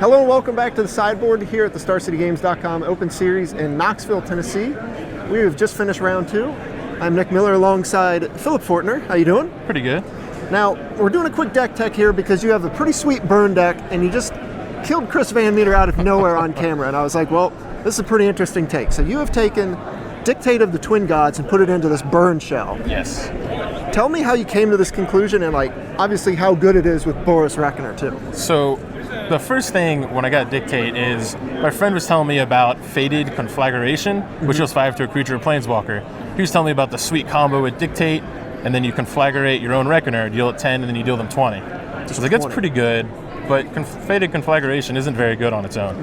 Hello and welcome back to the sideboard here at the StarCityGames.com Open Series in Knoxville, Tennessee. We have just finished round 2. I'm Nick Miller alongside Phillip Fortner. How you doing? Pretty good. Now, we're doing a quick deck tech here because you have a pretty sweet burn deck and you just killed Chris Van Meter out of nowhere on camera. And I was like, well, this is a pretty interesting take. So you have taken Dictate of the Twin Gods and put it into this burn shell. Yes. Tell me how you came to this conclusion and, like, obviously how good it is with Boros Reckoner too. So the first thing when I got Dictate is my friend was telling me about Fated Conflagration, which deals 5 to a creature or planeswalker. He was telling me about the sweet combo with Dictate, and then you conflagrate your own Reckoner, deal it 10, and then you deal them 20. So I was like, that's pretty good, but Fated Conflagration isn't very good on its own.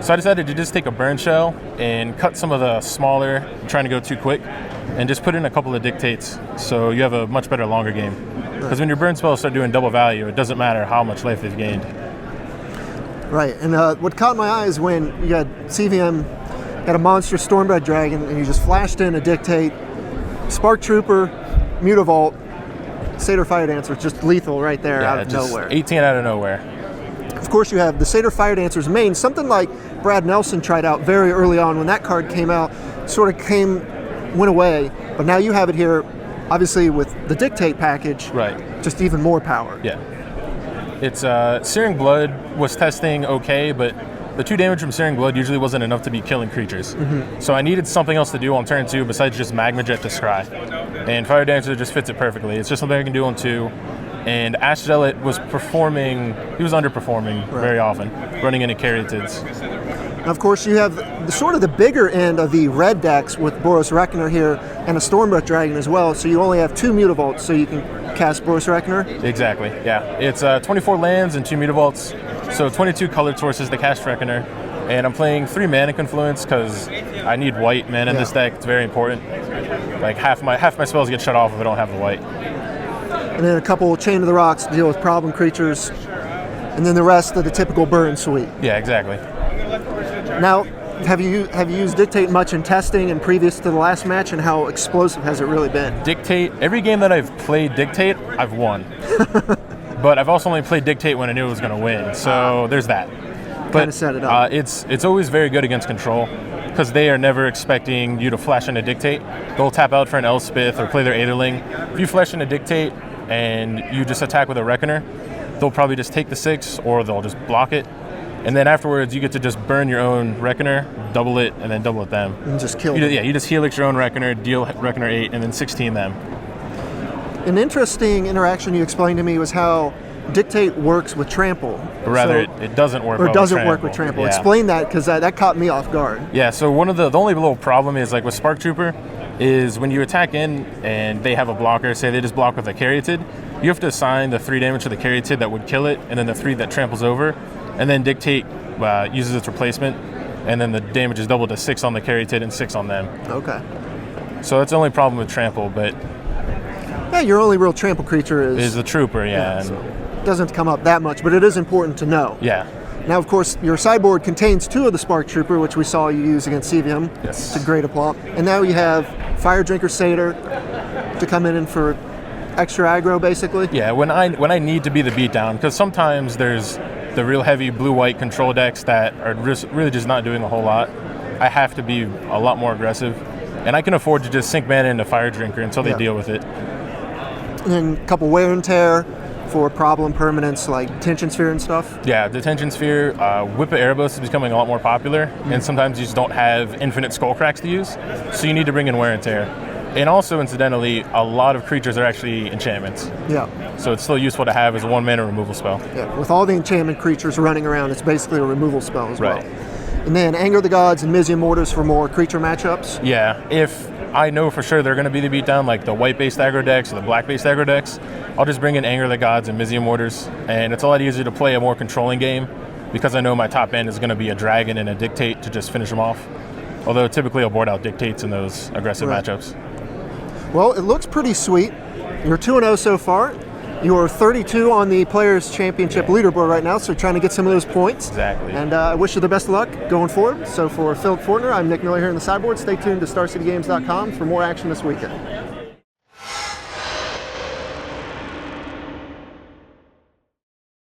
So I decided to just take a burn shell and cut some of the smaller, trying to go too quick, and just put in a couple of Dictates so you have a much better longer game. Because when your burn spells start doing double value, it doesn't matter how much life they've gained. Right, and what caught my eye is when you had CVM got a monster Stormbred Dragon and you just flashed in a Dictate, Spark Trooper, Mutavault, Satyr Fire Dancer, just lethal right there out of nowhere. 18 out of nowhere. Of course you have the Satyr Fire Dancer's main, something like Brad Nelson tried out very early on when that card came out, went away, but now you have it here, obviously with the Dictate package, right? Just even more power. Yeah. It's Searing Blood was testing okay, but the 2 damage from Searing Blood usually wasn't enough to be killing creatures. So I needed something else to do on turn 2 besides just Magma Jet to scry. And Fire Dancer just fits it perfectly. It's just something I can do on 2. And Ash Zealot was underperforming very often, running into Caryatids. Now, of course, you have the bigger end of the red decks with Boros Reckoner here and a Stormbred Dragon as well, so you only have 2 Mutavaults, so you can cast Boros Reckoner? Exactly, yeah. It's 24 lands and 2 Mutavaults, so 22 colored sources to cast Reckoner. And I'm playing 3 Mana Confluence because I need white mana in this deck. It's very important. Like half my spells get shut off if I don't have the white. And then a couple Chain of the Rocks to deal with problem creatures, and then the rest of the typical burn suite. Yeah, exactly. Now, have you used Dictate much in testing and previous to the last match, and how explosive has it really been? Dictate, every game that I've played Dictate, I've won. But I've also only played Dictate when I knew I was going to win, so there's that. But kind of set it up. It's always very good against control, because they are never expecting you to flash in a Dictate. They'll tap out for an Elspeth or play their Aetherling. If you flash in a Dictate and you just attack with a Reckoner, they'll probably just take the 6 or they'll just block it. And then afterwards, you get to just burn your own Reckoner, double it, and then double it them. And just kill them. Yeah, you just helix your own Reckoner, deal Reckoner 8, and then 16 them. An interesting interaction you explained to me was how Dictate works with Trample. Or rather, it doesn't work with Trample. Yeah. Explain that, because that caught me off guard. Yeah, so one of the only little problem is, like with Spark Trooper, is when you attack in and they have a blocker, say they just block with a Caryatid, you have to assign the 3 damage to the Caryatid that would kill it, and then the 3 that tramples over, and then Dictate uses its replacement, and then the damage is doubled to 6 on the Caryatid and 6 on them. Okay. So that's the only problem with Trample, but... Yeah, your only real Trample creature is the Trooper, yeah. So it doesn't come up that much, but it is important to know. Yeah. Now, of course, your sideboard contains 2 of the Spark Trooper, which we saw you use against CVM. Yes. It's a great aplomb. And now you have Fire Drinker Satyr to come in for extra aggro, basically. Yeah, when I need to be the beatdown, because sometimes there's the real heavy blue-white control decks that are really just not doing a whole lot. I have to be a lot more aggressive, and I can afford to just sink mana into Fire Drinker until they deal with it. And then a couple Wear and Tear for problem permanents like Detention Sphere and stuff. Yeah, Detention Sphere, Whip of Erebos is becoming a lot more popular, and sometimes you just don't have infinite Skullcracks to use, so you need to bring in Wear and Tear. And also, incidentally, a lot of creatures are actually enchantments. Yeah. So it's still useful to have as a 1-mana removal spell. Yeah, with all the enchantment creatures running around, it's basically a removal spell as well. Right. And then Anger the Gods and Mizzium Mortars for more creature matchups. Yeah, if I know for sure they're going to be the beatdown, like the white-based aggro decks or the black-based aggro decks, I'll just bring in Anger the Gods and Mizzium Mortars, and it's a lot easier to play a more controlling game because I know my top end is going to be a Dragon and a Dictate to just finish them off. Although typically I'll board out Dictates in those aggressive matchups. Well, it looks pretty sweet. You're 2-0 so far. You're 32 on the Players' Championship leaderboard right now, so trying to get some of those points. Exactly. And I wish you the best of luck going forward. So for Phillip Fortner, I'm Nick Miller here in the sideboard. Stay tuned to StarCityGames.com for more action this weekend.